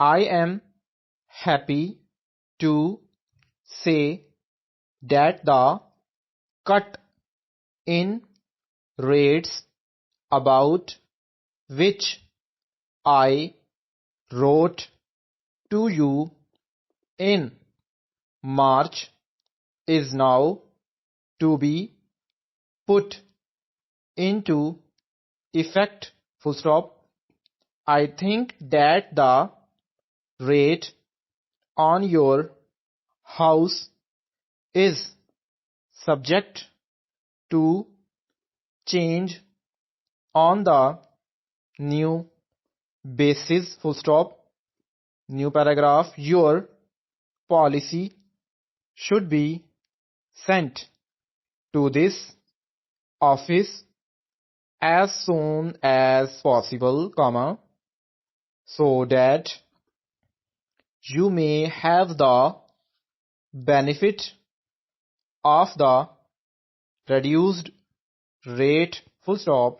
I am happy to say that the cut in rates about which I wrote to you in March is now to be put into effect. Full stop. I think that the rate on your house is subject to change on the new basis. Full stop. New paragraph. Your policy should be sent to this office as soon as possible, comma, so that you may have the benefit of the reduced rate. Full stop.